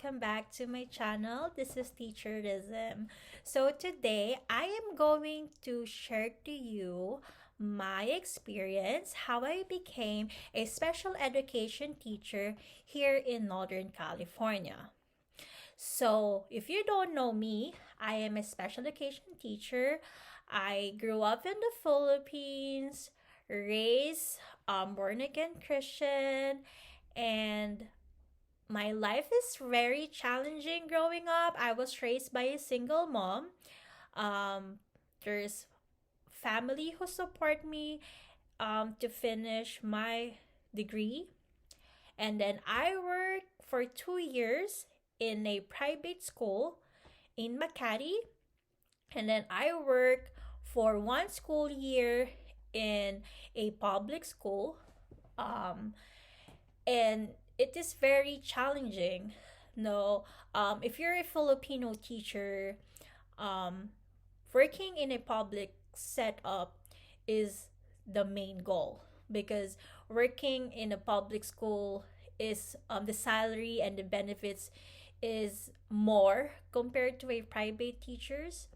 welcome back to my channel. This is TeacherISM. So today I am going to share to you my experience how I became a special education teacher here in Northern California. So, if you don't know me, I am a special education teacher. I grew up in the Philippines, raised born again Christian, and my life is very challenging growing up. I was raised by a single mom. Um, there's family who support me to finish my degree. And then I worked for 2 years in a private school in Makati. And then I worked for one school year in a public school. Um, and it is very challenging. No, if you're a Filipino teacher, um, working in a public setup is the main goal because working in a public school is the salary and the benefits is more compared to a private teachers,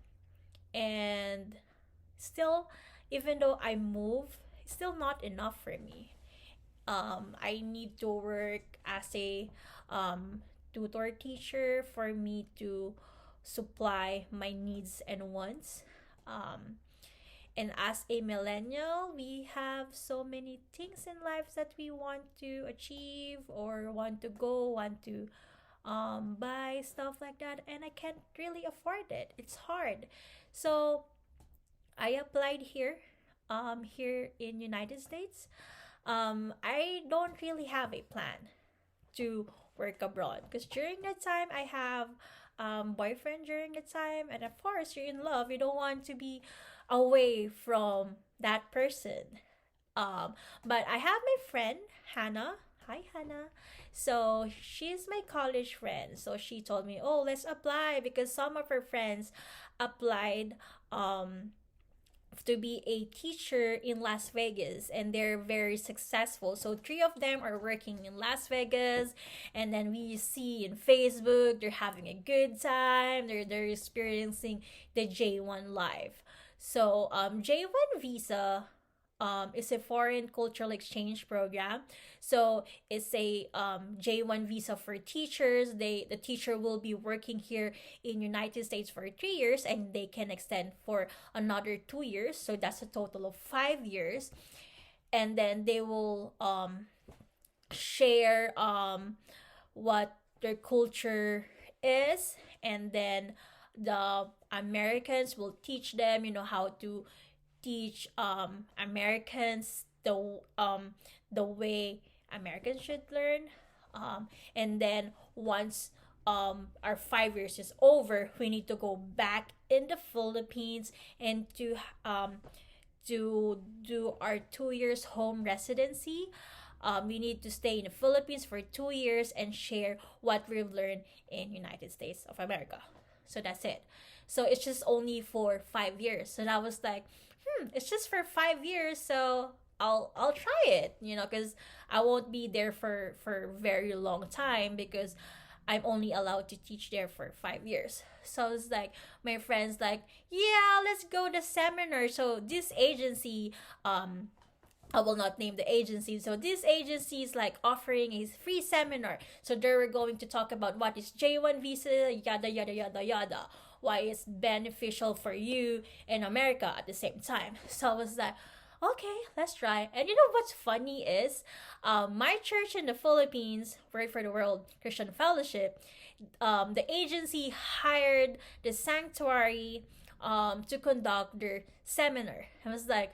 and still, even though I move, it's still not enough for me. I need to work as a tutor teacher for me to supply my needs and wants. Um, and as a millennial, we have so many things in life that we want to achieve or want to go, want to buy stuff like that, and I can't really afford it. It's hard. So I applied here in United States. I don't really have a plan to work abroad because during that time I have boyfriend during the time, and of course you're in love, you don't want to be away from that person. um but I have my friend Hannah. Hi Hannah. So she's my college friend, so she told me, oh, let's apply because some of her friends applied um to be a teacher in Las Vegas, and they're very successful. So three of them are working in Las Vegas, and then we see in Facebook they're having a good time. They're experiencing the J1 life. So J1 visa is a foreign cultural exchange program. So it's a J1 visa for teachers. The teacher will be working here in United States for 3 years, and they can extend for another 2 years. So that's a total of 5 years, and then they will share what their culture is, and then the Americans will teach them, how to teach Americans the way Americans should learn. And then once our 5 years is over, we need to go back in the Philippines and to do our 2 years home residency. We need to stay in the Philippines for 2 years and share what we've learned in United States of America. So that's it. So it's just only for 5 years. So I was like, it's just for 5 years, so I'll try it, because I won't be there for very long time because I'm only allowed to teach there for 5 years. So it's like my friends like, yeah, let's go to seminar. So this agency, I will not name the agency. So this agency is like offering a free seminar. So they were going to talk about what is J1 visa, yada yada yada yada. Why it's beneficial for you in America at the same time. So I was like, okay, let's try. And you know what's funny is, my church in the Philippines, Word for the World Christian Fellowship, the agency hired the sanctuary to conduct their seminar. I was like,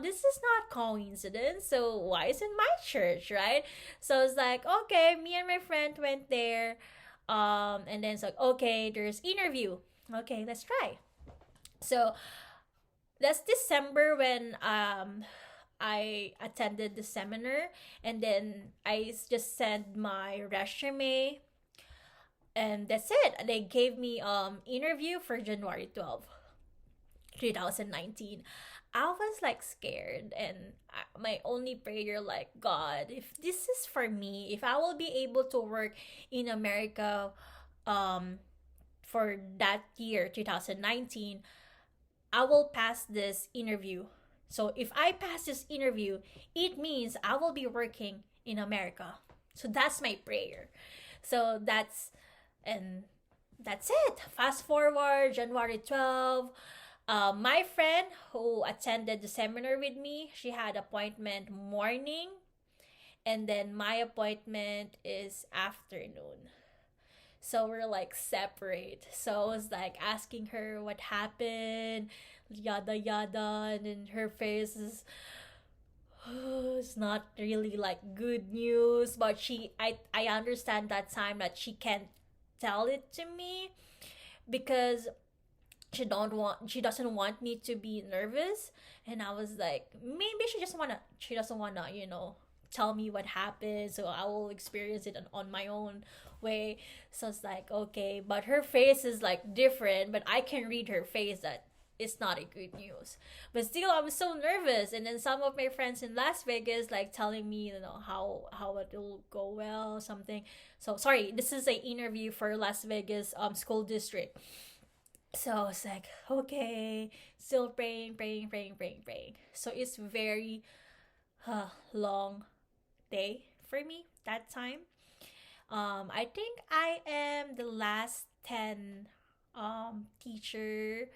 this is not coincidence. So why is it my church, right? So it's like, okay, me and my friend went there. And then it's like, okay, there's interview. Okay, let's try. So that's December when I attended the seminar, and then I just sent my resume, and that's it. They gave me interview for January 12th. 2019. I was like scared, and my only prayer, like, God, if this is for me, if I will be able to work in America, um for that year 2019, I will pass this interview. So if I pass this interview, it means I will be working in America. So that's my prayer. So and that's it. Fast forward January 12. My friend who attended the seminar with me, she had appointment morning, and then my appointment is afternoon. So we're like separate. So I was like asking her what happened, yada yada, and then her face is it's not really like good news, but I understand that time that she can't tell it to me because she doesn't want me to be nervous. And I was like, maybe she doesn't wanna, tell me what happened, so I will experience it on my own way. So it's like, okay, but her face is like different, but I can read her face that it's not a good news. But still, I was so nervous. And then some of my friends in Las Vegas like telling me, how it will go well, something. So sorry, this is a interview for Las Vegas school district. So I was like, okay, still praying, praying, praying, praying, praying. So it's very long day for me that time. I think I am the last 10 teacher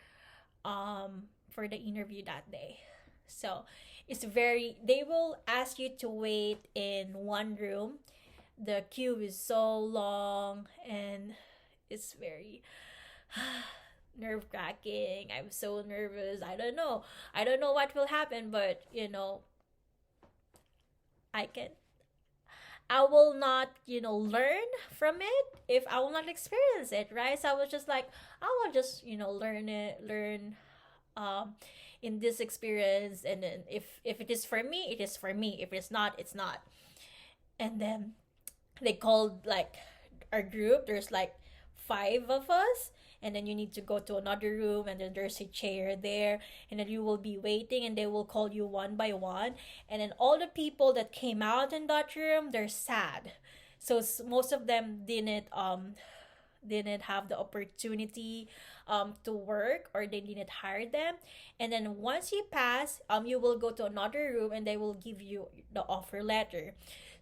for the interview that day. So they will ask you to wait in one room. The queue is so long, and it's very nerve wracking. I'm so nervous. I don't know. I don't know what will happen, but I can I will not, learn from it if I will not experience it, right? So I was just like, I will just, learn um in this experience, and then if it is for me, it is for me. If it's not, it's not. And then they called like our group. There's like five of us, and then you need to go to another room, and then there's a chair there, and then you will be waiting, and they will call you one by one. And then all the people that came out in that room, they're sad. So most of them didn't have the opportunity to work, or they didn't hire them. And then once you pass, you will go to another room, and they will give you the offer letter.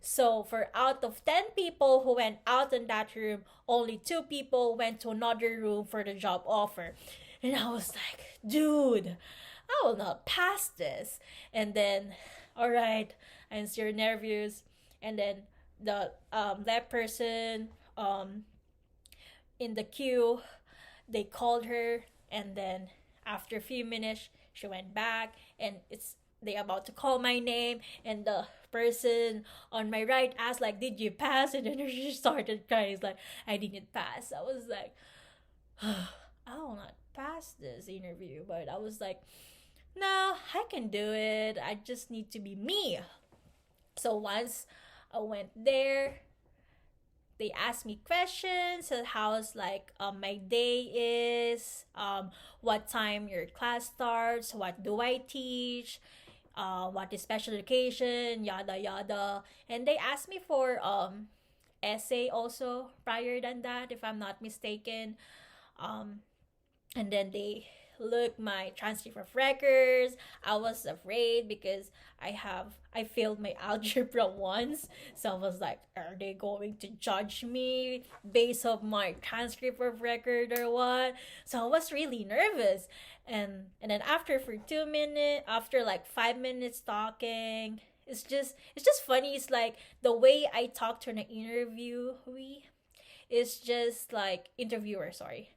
So for out of 10 people who went out in that room, only 2 people went to another room for the job offer. And I was like, dude, I will not pass this. And then, all right, I'm still nervous. And then the that person in the queue, they called her, and then after a few minutes, she went back, and they about to call my name, and the person on my right asked like, did you pass? And then she started crying. It's like, I didn't pass. I was like, I will not pass this interview. But I was like, no, I can do it. I just need to be me. So once I went there, they asked me questions, so how's like my day is, what time your class starts, what do I teach, what is special education, yada yada. And they asked me for essay also prior than that, if I'm not mistaken. um and then they look my transcript of records. I was afraid because I failed my algebra once. So I was like, are they going to judge me based on my transcript of record or what? So I was really nervous. And then after for 2 minutes, after like 5 minutes talking, it's just funny. It's like the way I talk to an interviewee is just like interviewer, sorry.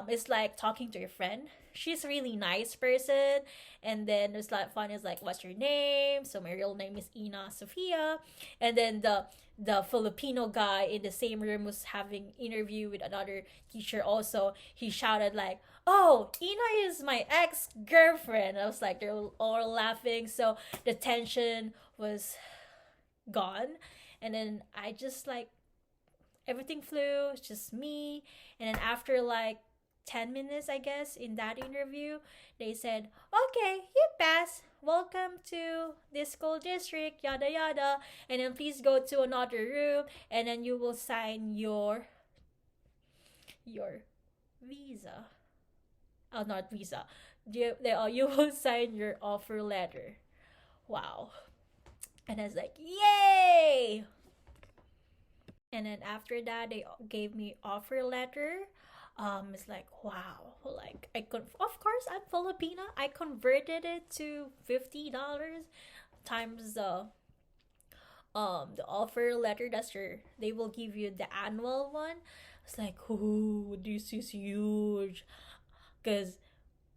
It's like talking to your friend. She's a really nice person. And then it's like fun is like, what's your name? So my real name is Ina Sofia. And then the Filipino guy in the same room was having interview with another teacher also. He shouted like, oh, Ina is my ex-girlfriend. I was like, they're all laughing. So the tension was gone. And then I just like everything flew. It's just me. And then after like 10 minutes, I guess, in that interview. They said, okay, you pass. Welcome to this school district, yada yada. And then please go to another room and then you will sign your visa. Oh, not visa. You will sign your offer letter. Wow. And I was like, yay! And then after that, they gave me offer letter. It's like wow, like of course I'm Filipina. I converted it to $50 times the offer letter. That's your they will give you the annual one. It's like, ooh, this is huge. Cause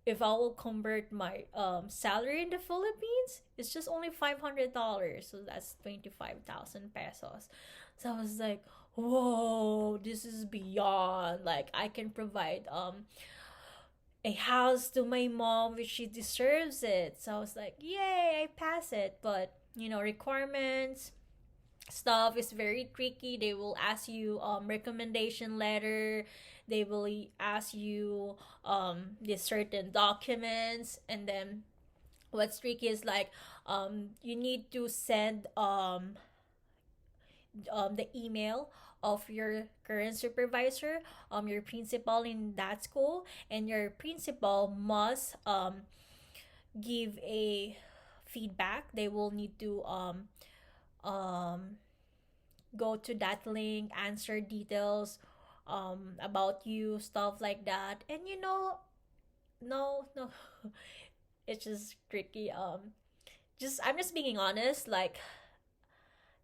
if I will convert my salary in the Philippines, it's just only $500. So that's 25,000 pesos. So I was like, whoa, this is beyond. Like I can provide a house to my mom, which she deserves it. So I was like, yay, I pass it. But requirements stuff is very tricky. They will ask you recommendation letter. They will ask you these certain documents, and then what's tricky is like you need to send the email of your current supervisor, your principal in that school, and your principal must give a feedback. They will need to um, go to that link, answer details about you, stuff like that. And no, it's just tricky. Just I'm just being honest. Like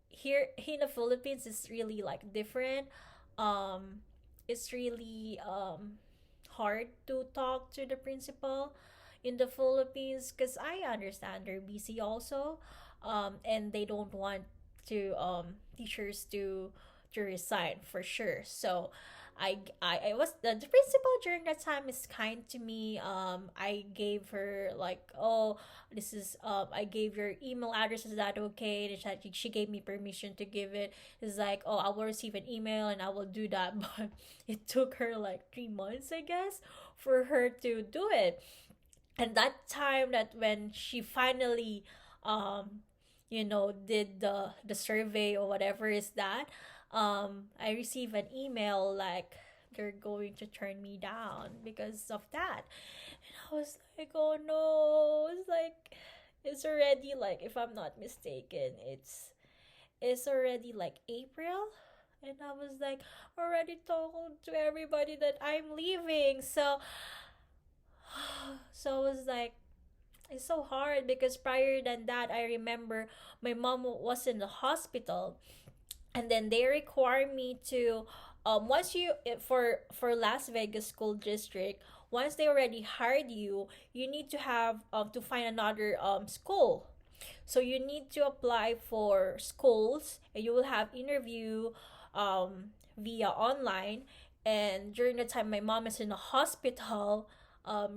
here in the Philippines, it's really like different. Um, it's really hard to talk to the principal in the Philippines because I understand they're busy also, and they don't want to teachers to resign for sure. So I was the principal during that time is kind to me. I gave her like, oh, this is I gave your email address, is that okay? And she gave me permission to give it. It's like, oh, I will receive an email and I will do that. But it took her like 3 months, I guess, for her to do it. And that time that when she finally did the survey or whatever is that, I received an email like they're going to turn me down because of that. And I was like, oh no. It's like it's already like, if I'm not mistaken, it's already like April. And I was like already told to everybody that I'm leaving. So it was like it's so hard because prior than that, I remember my mom was in the hospital, and then they require me to once you for Las Vegas school district, once they already hired you, you need to have to find another school. So you need to apply for schools, and you will have interview via online. And during the time my mom is in the hospital,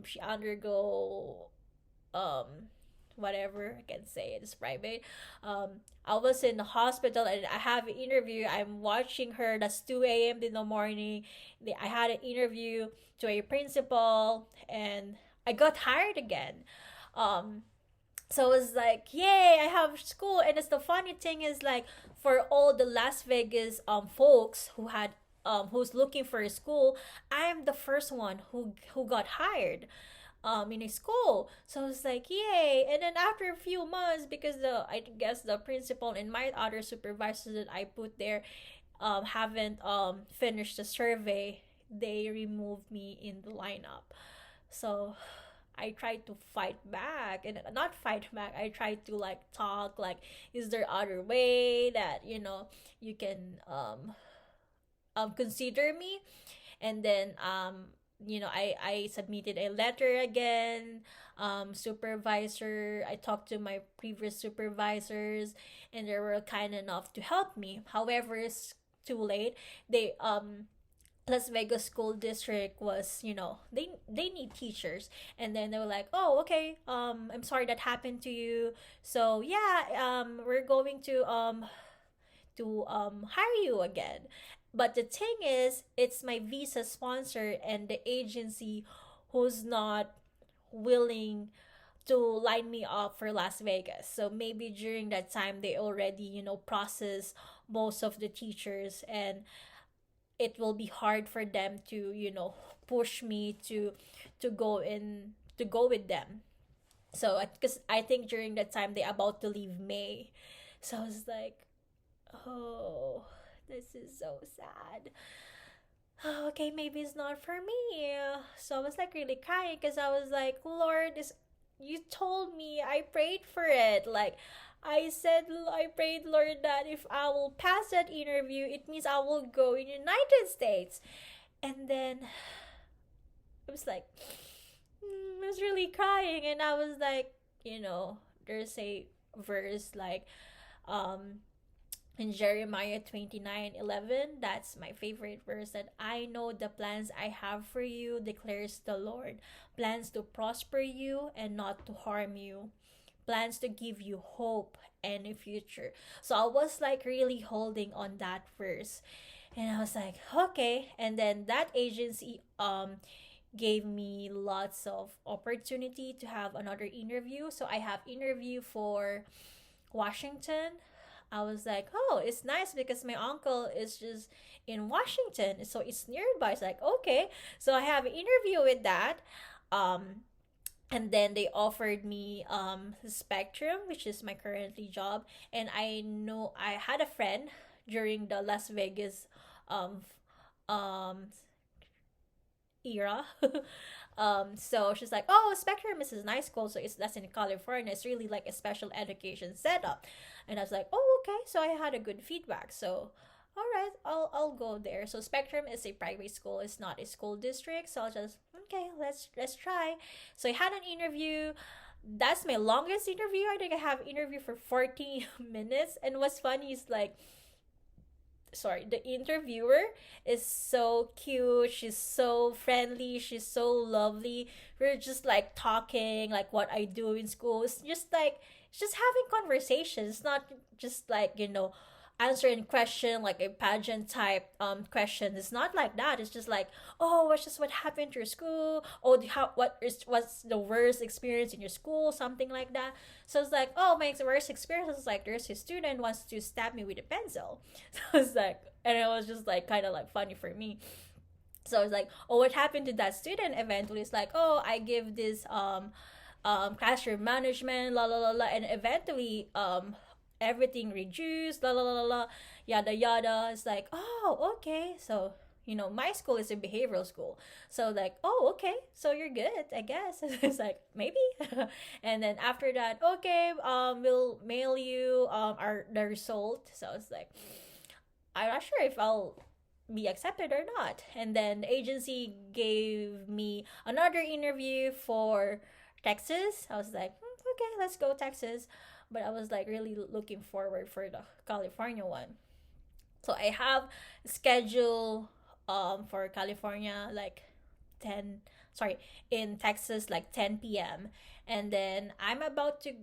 she undergo um whatever I can say, it's private. I was in the hospital and I have an interview. I'm watching her. That's 2 a.m. in the morning. I had an interview to a principal and I got hired again. Um, so it was like, yay, I have school. And it's the funny thing is like for all the Las Vegas folks who's looking for a school, I am the first one who got hired in a school. So it's like, yay. And then after a few months, because I guess the principal and my other supervisors that I put there haven't finished the survey, they removed me in the lineup. So I tried to fight back, and not fight back. I tried to like talk like, is there other way that you can consider me? And then I submitted a letter again. Supervisor, I talked to my previous supervisors, and they were kind enough to help me. However, it's too late. They Las Vegas school district was, they need teachers. And then they were like, oh, okay, I'm sorry that happened to you. So yeah, we're going to hire you again. But the thing is, it's my visa sponsor and the agency who's not willing to line me up for Las Vegas. So maybe during that time they already, process most of the teachers, and it will be hard for them to, push me to go with them. So because I think during that time they about to leave May. So I was like, oh, this is so sad. Okay, maybe it's not for me. So I was like really crying because I was like, Lord, this, you told me, I prayed for it. Like, I said, I prayed, Lord, that if I will pass that interview, it means I will go in United States. And then I was like, I was really crying, and I was like, there's a verse like, um, in Jeremiah 29:11, that's my favorite verse, that I know the plans I have for you, declares the Lord. Plans to prosper you and not to harm you. Plans to give you hope and a future. So I was like really holding on that verse. And I was like, okay. And then that agency gave me lots of opportunity to have another interview. So I have interview for Washington. I was like, oh, it's nice because my uncle is just in Washington, so it's nearby. It's like, okay. So I have an interview with that. Um, and then they offered me Spectrum, which is my currently job. And I know I had a friend during the Las Vegas um um era. So she's like, oh, Spectrum is a nice school, so that's in California. It's really like a special education setup. And I was like, oh, okay. So I had a good feedback. So all right, I'll go there. So Spectrum is a private school, it's not a school district. So I'll just, okay, let's try. So I had an interview. That's my longest interview. I think I have interview for 40 minutes. And what's funny is like, sorry, the interviewer is so cute, she's so friendly, she's so lovely. We're just like talking like what I do in school. It's just like, it's just having conversations, not just like, answering question like a pageant type question. It's not like that. It's just like, oh, what's just what happened to your school? Oh, how, what's the worst experience in your school, something like that. So it's like, oh, my worst experience is like, there's a student wants to stab me with a pencil. So it's like, and it was just like kind of like funny for me. So it's like, oh, what happened to that student? Eventually it's like, oh, I give this classroom management, la la la la, and eventually everything reduced, la la la la la, yada yada. It's like, oh, okay. So my school is a behavioral school. So like, oh, okay, so you're good, I guess. It's like, maybe. And then after that, okay, we'll mail you our the result. So it's like, I'm not sure if I'll be accepted or not. And then the agency gave me another interview for Texas. I was like, okay, let's go Texas. But I was like really looking forward for the California one. So I have schedule for California like 10, sorry, in Texas like 10 p.m. And then I'm about to,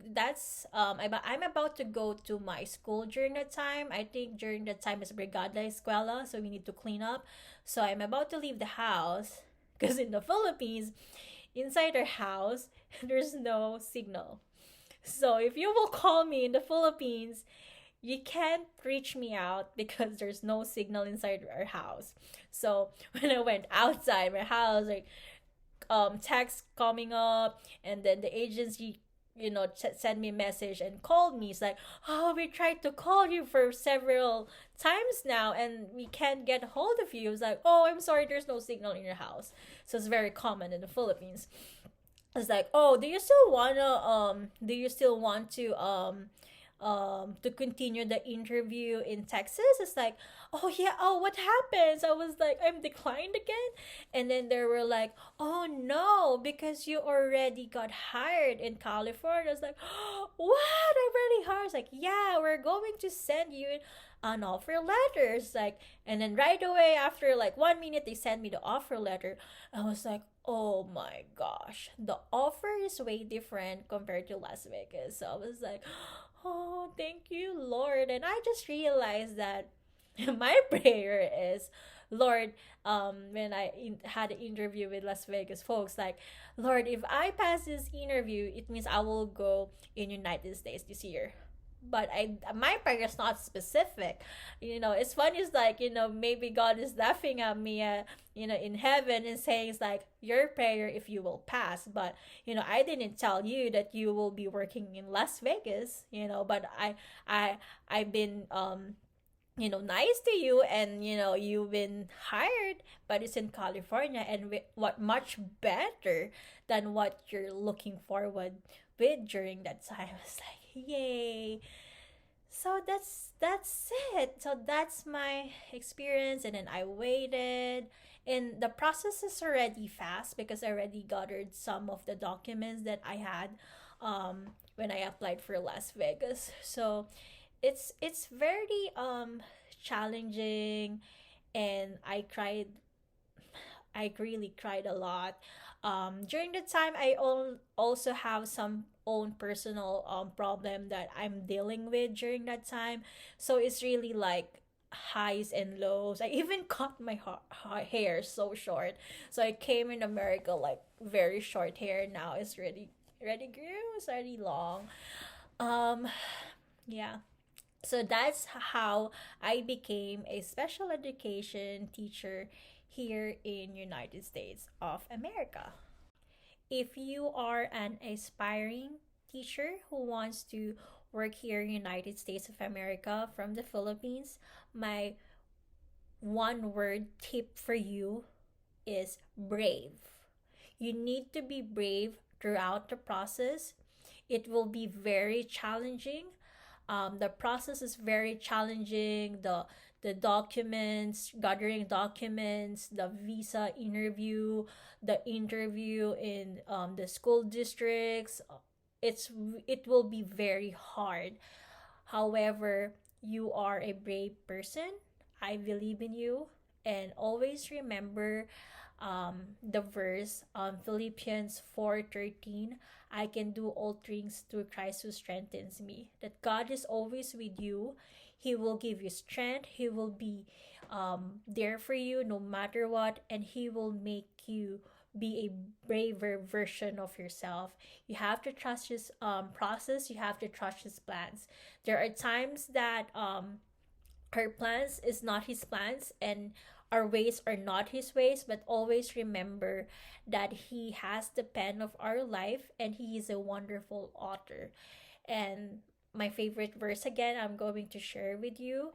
I'm about to go to my school during that time. I think during that time is Brigada Escuela, so we need to clean up. So I'm about to leave the house because in the Philippines, inside our house, there's no signal. So if you will call me in the Philippines, you can't reach me out because there's no signal inside our house. So when I went outside my house, like text coming up, and then the agency sent me a message and called me. It's like, oh, we tried to call you for several times now and we can't get a hold of you. It's like, oh, I'm sorry, there's no signal in your house. So it's very common in the Philippines. It's like, oh, do you still want to continue the interview in Texas? It's like, oh yeah, oh, what happens? I was like, I'm declined again. And then they were like, oh no, because you already got hired in California. I was like, oh, what? I'm already hired? It's like, yeah, we're going to send you an offer letter. It's like, and then right away after like 1 minute they sent me the offer letter. I was like, oh my gosh, the offer is way different compared to Las Vegas. So I was like, oh, thank you, Lord. And I just realized that My prayer is, Lord, when had an interview with Las Vegas folks, like, Lord, if I pass this interview, it means I will go in United States this year. But my prayer is not specific. It's funny. It's like, maybe God is laughing at me, in heaven, and saying, it's like, your prayer if you will pass. But I didn't tell you that you will be working in Las Vegas. But I I've been nice to you, and you've been hired, but it's in California, and what much better than what you're looking forward with during that time. I was like, yay. So that's it. So that's my experience, and then I waited, and the process is already fast because I already gathered some of the documents that I had when I applied for Las Vegas. So it's very challenging, and I really cried a lot. During the time, also have some own personal problem that I'm dealing with during that time. So it's really like highs and lows. I even cut my hair so short. So I came in America like very short hair. Now it's really grew. It's already long. Um, yeah. So that's how I became a special education teacher here in United States of America. If you are an aspiring teacher who wants to work here in United States of America from the Philippines, my one word tip for you is brave. You need to be brave throughout the process. It will be very challenging. The process is very challenging. The documents, gathering documents, the visa interview, the interview in the school districts. It will be very hard. However, you are a brave person. I believe in you, and always remember the verse Philippians 4:13. I can do all things through Christ who strengthens me. That God is always with you. He will give you strength. He will be there for you no matter what, and He will make you be a braver version of yourself. You have to trust His process. You have to trust His plans. There are times that our plans is not His plans, and our ways are not His ways, but always remember that He has the pen of our life, and He is a wonderful author. And my favorite verse again, I'm going to share with you,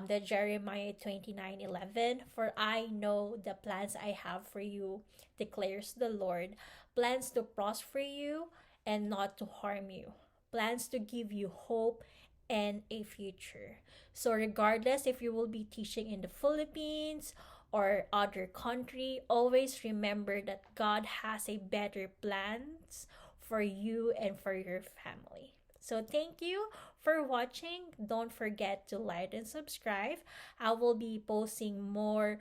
the Jeremiah 29:11. For I know the plans I have for you, declares the Lord, plans to prosper you and not to harm you, plans to give you hope and a future. So regardless if you will be teaching in the Philippines or other country, always remember that God has a better plans for you and for your family. So thank you for watching. Don't forget to like and subscribe. I will be posting more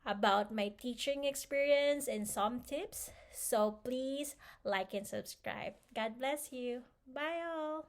about my teaching experience and some tips. So please like and subscribe. God bless you. Bye all.